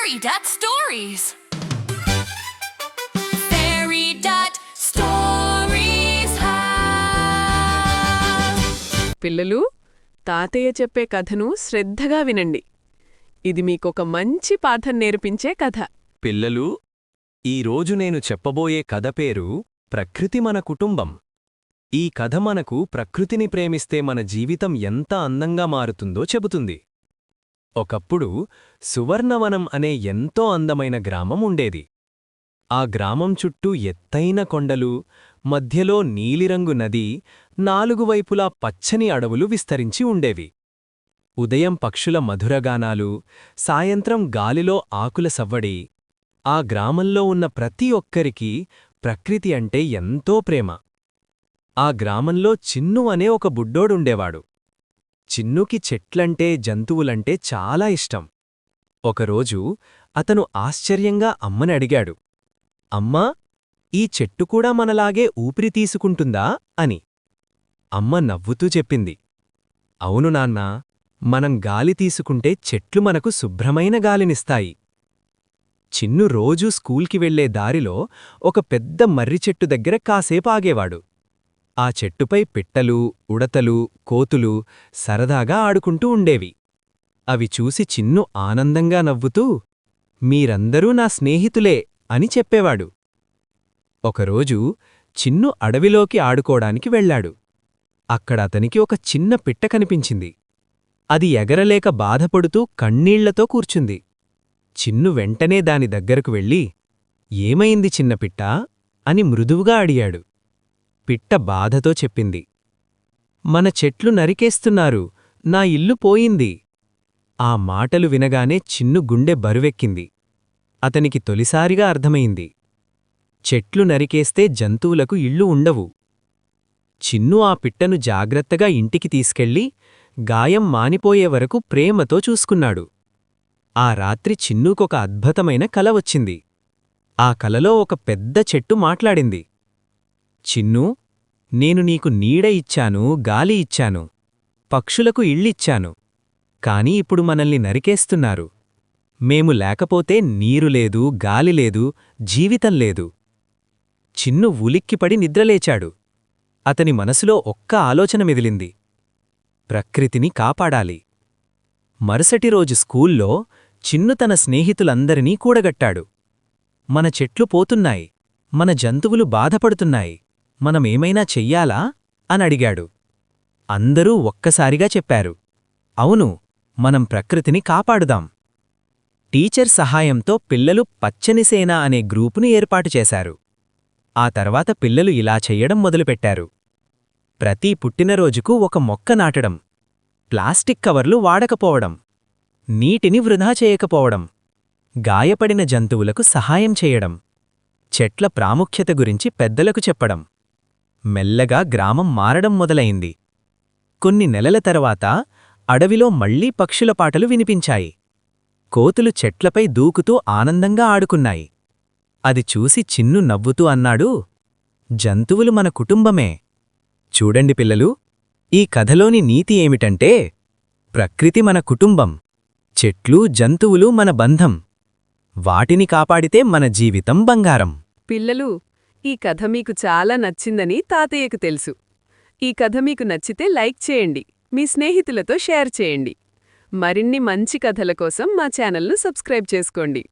Fairy Dot Stories. Fairy Dot Stories House. పిల్లలు, తాతయ్య చెప్పే కథను శ్రద్ధగా వినండి. ఇది మీకొక మంచి పాఠం నేర్పించే కథ. పిల్లలు, ఈరోజు నేను చెప్పబోయే కథ పేరు ప్రకృతి మన కుటుంబం. ఈ కథ మనకు ప్రకృతిని ప్రేమిస్తే మన జీవితం ఎంత అందంగా మారుతుందో చెబుతుంది. ఒకప్పుడు సువర్ణవనం అనే ఎంతో అందమైన గ్రామం ఉండేది. ఆ గ్రామం చుట్టూ ఎత్తైన కొండలు, మధ్యలో నీలిరంగు నది, నాలుగు వైపులా పచ్చని అడవులు విస్తరించి ఉండేవి. ఉదయం పక్షుల మధురగానాలు, సాయంత్రం గాలిలో ఆకుల సవ్వడి. ఆ గ్రామంలో ఉన్న ప్రతి ఒక్కరికీ ప్రకృతి అంటే ఎంతో ప్రేమ. ఆ గ్రామంలో చిన్ను అనే ఒక బుడ్డోడుండేవాడు. చిన్నుకి చెట్లంటే, జంతువులంటే చాలా ఇష్టం. ఒకరోజు అతను ఆశ్చర్యంగా అమ్మని అడిగాడు, అమ్మా, ఈ చెట్టు కూడా మనలాగే ఊపిరి తీసుకుంటుందా అని. అమ్మ నవ్వుతూ చెప్పింది, అవును నాన్నా, మనం గాలి తీసుకుంటే చెట్లు మనకు శుభ్రమైన గాలినిస్తాయి. చిన్ను రోజూ స్కూల్కి వెళ్లే దారిలో ఒక పెద్ద మర్రిచెట్టు దగ్గర కాసేపు ఆగేవాడు. ఆ చెట్టుపై పిట్టలు, ఉడతలు, కోతులు సరదాగా ఆడుకుంటూ ఉండేవి. అవి చూసి చిన్ను ఆనందంగా నవ్వుతూ, మీరందరూ నా స్నేహితులే అని చెప్పేవాడు. ఒకరోజు చిన్ను అడవిలోకి ఆడుకోడానికి వెళ్లాడు. అక్కడ అతనికి ఒక చిన్న పిట్ట కనిపించింది. అది ఎగరలేక బాధపడుతూ కన్నీళ్లతో కూర్చుంది. చిన్ను వెంటనే దాని దగ్గరకు వెళ్ళి, ఏమైంది చిన్న పిట్టా అని మృదువుగా అడిగాడు. పిట్ట బాధతో చెప్పింది, మన చెట్లు నరికేస్తున్నారు, నా ఇల్లు పోయింది. ఆ మాటలు వినగానే చిన్ను గుండె బరువెక్కింది. అతనికి తొలిసారిగా అర్థమైంది, చెట్లు నరికేస్తే జంతువులకు ఇళ్ళు ఉండవు. చిన్ను ఆ పిట్టను జాగ్రత్తగా ఇంటికి తీసుకెళ్లి గాయం మానిపోయే వరకు ప్రేమతో చూసుకున్నాడు. ఆ రాత్రి చిన్నూకొక అద్భుతమైన కల వచ్చింది. ఆ కలలో ఒక పెద్ద చెట్టు మాట్లాడింది, చిన్నూ, నేను నీకు నీడ ఇచ్చాను, గాలి ఇచ్చాను, పక్షులకు ఇళ్ళిచ్చాను. కాని ఇప్పుడు మనల్ని నరికేస్తున్నారు. మేము లేకపోతే నీరు లేదు, గాలి లేదు, జీవితం లేదు. చిన్ను ఉలిక్కిపడి నిద్రలేచాడు. అతని మనసులో ఒక్క ఆలోచన మెదిలింది, ప్రకృతిని కాపాడాలి. మరుసటి రోజు స్కూల్లో చిన్ను తన స్నేహితులందరినీ కూడగట్టాడు. మన చెట్లు పోతున్నాయి, మన జంతువులు బాధపడుతున్నాయి, మనమేమైనా చెయ్యాలా అనడిగాడు. అందరూ ఒక్కసారిగా చెప్పారు, అవును, మనం ప్రకృతిని కాపాడుదాం. టీచర్ సహాయంతో పిల్లలు పచ్చనిసేన అనే గ్రూపును ఏర్పాటు చేశారు. ఆ తర్వాత పిల్లలు ఇలా చెయ్యడం మొదలుపెట్టారు. ప్రతి పుట్టినరోజుకు ఒక మొక్క నాటడం, ప్లాస్టిక్ కవర్లు వాడకపోవడం, నీటిని వృధా చేయకపోవడం, గాయపడిన జంతువులకు సహాయం చేయడం, చెట్ల ప్రాముఖ్యత గురించి పెద్దలకు చెప్పడం. మెల్లగా గ్రామం మారడం మొదలైంది. కొన్ని నెలల తర్వాత అడవిలో మళ్లీ పక్షుల పాటలు వినిపించాయి. కోతులు చెట్లపై దూకుతూ ఆనందంగా ఆడుకున్నాయి. అది చూసి చిన్ను నవ్వుతూ అన్నాడు, జంతువులు మన కుటుంబమే. చూడండి పిల్లలు, ఈ కథలోని నీతి ఏమిటంటే, ప్రకృతి మన కుటుంబం, చెట్లు, జంతువులు మన బంధం. వాటిని కాపాడితే మన జీవితం బంగారం. పిల్లలు, ఈ కథ మీకు చాలా నచ్చిందని తాతయ్యకు తెలుసు. ఈ కథ మీకు నచ్చితే లైక్ చేయండి, మీ స్నేహితులతో షేర్ చేయండి. మరిన్ని మంచి కథల కోసం మా ఛానల్ను సబ్స్క్రైబ్ చేసుకోండి.